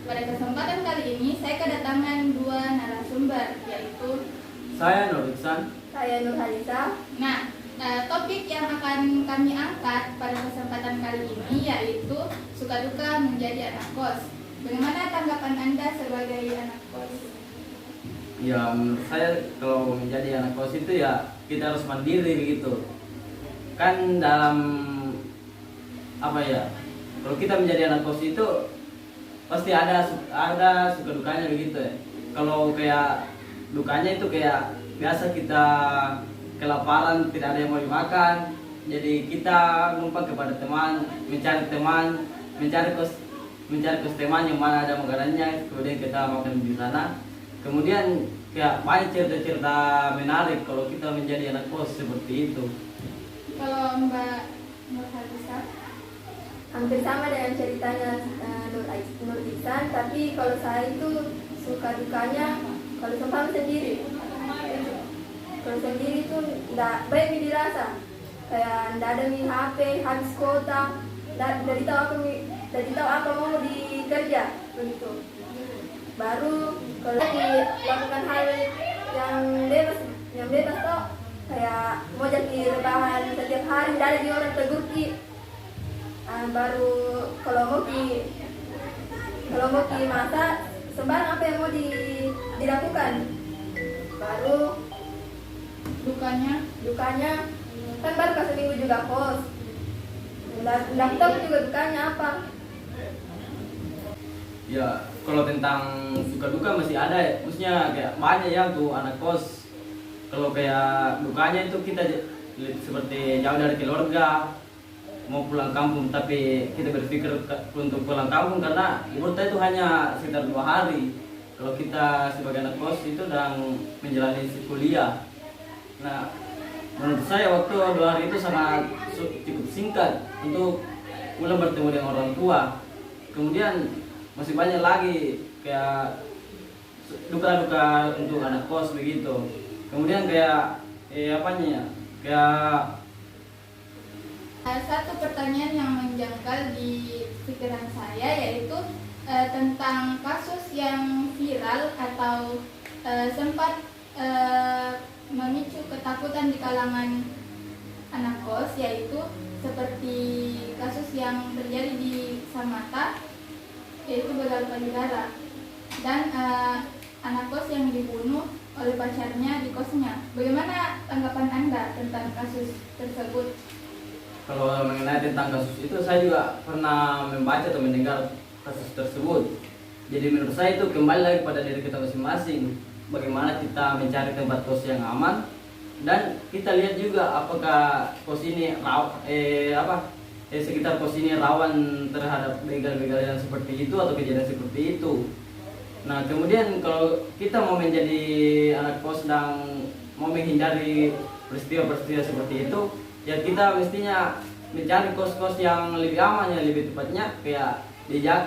Pada kesempatan kali ini saya kedatangan dua narasumber, yaitu Saya Nur Iksan. Saya Nur Halisa. Nah, topik yang akan kami angkat pada kesempatan kali ini yaitu suka duka menjadi anak kos. Bagaimana tanggapan Anda sebagai anak kos? Ya, menurut saya kalau menjadi anak kos itu ya kita harus mandiri begitu. Kan dalam apa ya? Kalau kita menjadi anak kos itu pasti ada suka dukanya begitu ya. Kalau kayak dukanya itu kayak biasa kita kelaparan, tidak ada yang mau dimakan, jadi kita numpang kepada teman, mencari kos teman yang mana ada makanannya, kemudian kita makan di sana. Kemudian kayak banyak cerita-cerita menarik kalau kita menjadi anak kos seperti itu. Kalau Mbak Nur Halisa? Hampir sama dengan ceritanya Nur Iksan, tapi kalau saya itu suka dukanya kalau seumpama sendiri. Kalau sendiri itu tidak baik dirasa, kayak tidak ada nih HP, habis kuota, dari tahu apa mau dikerja begitu. Baru kalau dilakukan hal yang bebas toh, kayak mau jadi rebahan setiap hari, tidak ada di orang tegur ki. Baru kalau mau ki masa sembarang apa yang mau dilakukan. Baru dukanya kan baru ke seminggu juga kos, nggak tahu juga dukanya apa. Ya, kalau tentang suka duka masih ada ya. Maksudnya kayak banyak ya tuh anak kos. Kalau kayak dukanya itu kita seperti jauh dari keluarga, mau pulang kampung tapi kita berpikir untuk pulang kampung karena libur itu hanya sekitar 2 hari. Kalau kita sebagai anak kos itu sedang menjalani kuliah. Nah, menurut saya waktu 2 hari itu sangat cukup singkat untuk pulang bertemu dengan orang tua. Kemudian masih banyak lagi kayak duka-duka untuk anak kos begitu. Kemudian kayak kayak Satu pertanyaan yang menjangkal di pikiran saya yaitu tentang kasus yang viral atau sempat memicu ketakutan di kalangan anak kos, yaitu seperti kasus yang terjadi di Samata, yaitu begal payudara, dan anak kos yang dibunuh oleh pacarnya di kosnya. Bagaimana tanggapan Anda tentang kasus tersebut? kalau mengenai tentang kasus itu saya juga pernah membaca atau mendengar kasus tersebut. Jadi menurut saya itu kembali lagi pada diri kita masing-masing. Bagaimana kita mencari tempat kos yang aman, dan kita lihat juga apakah kos ini sekitar kos ini rawan terhadap begal-begal yang seperti itu atau kejadian seperti itu. Nah, kemudian kalau kita mau menjadi anak kos dan mau menghindari peristiwa-peristiwa seperti itu, ya kita mestinya mencari kos-kos yang lebih aman, yang lebih tepatnya kayak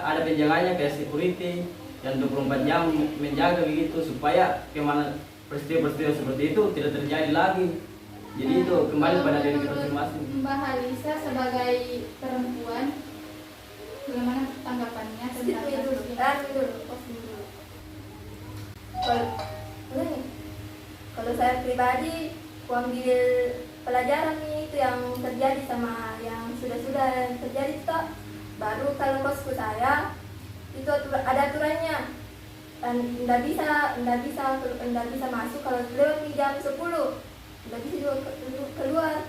ada penjaganya kayak security yang 24 jam menjaga begitu, supaya kemana peristiwa-peristiwa seperti itu tidak terjadi lagi. Jadi itu kembali pada diri kita masing-masing. Mbak Halisa sebagai perempuan, bagaimana tanggapannya tentang kasus ini? Kalau saya pribadi, aku ambil pelajaran nih itu yang terjadi sama yang sudah terjadi itu. Baru kalau kosku saya itu ada aturannya, dan nggak bisa masuk kalau lewat di jam 10, nggak bisa juga keluar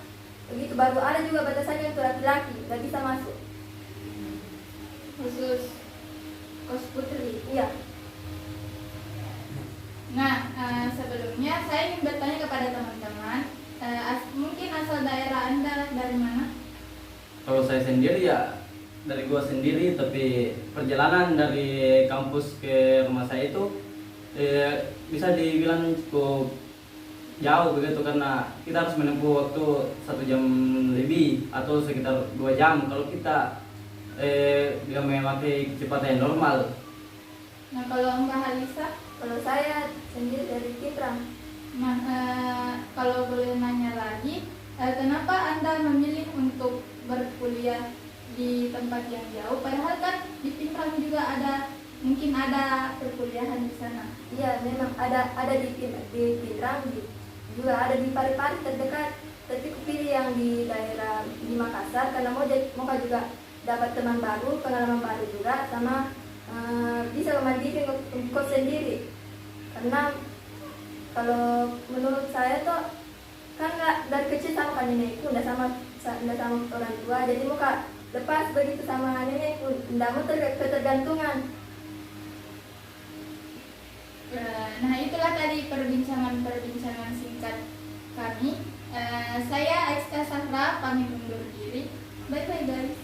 begitu. Baru ada juga batasannya untuk laki-laki, nggak bisa masuk. Khusus kos putri. Iya. Nah, sebelumnya saya ingin bertanya kepada teman-teman, mungkin asal daerah Anda dari mana? Kalau saya sendiri ya dari gua sendiri, tapi perjalanan dari kampus ke rumah saya itu bisa dibilang cukup jauh begitu, karena kita harus menempuh waktu 1 jam lebih atau sekitar 2 jam kalau kita dengan memakai kecepatan yang normal. Nah, kalau Mbak Halisa? Kalau saya sendiri dari Pindrang. Nah, kalau boleh nanya lagi, kenapa Anda memilih untuk berkuliah di tempat yang jauh? Padahal kan di Pindrang juga ada mungkin ada perkuliahan di sana. Iya, memang ada di Pindrang, juga ada di Parepare terdekat. Tapi kupilih yang di daerah di Makassar karena mau juga dapat teman baru, pengalaman baru juga, sama bisa mandiri ngekos sendiri. Karena kalau menurut saya tuh kan dari kecil sama kan nenekku, nggak sama orang tua, jadi mau lepas begitu sama nenekku, nggak mau ketergantungan. Nah, itulah tadi perbincangan singkat kami. Saya Aiska Sahra pamit undur diri. Bye bye guys.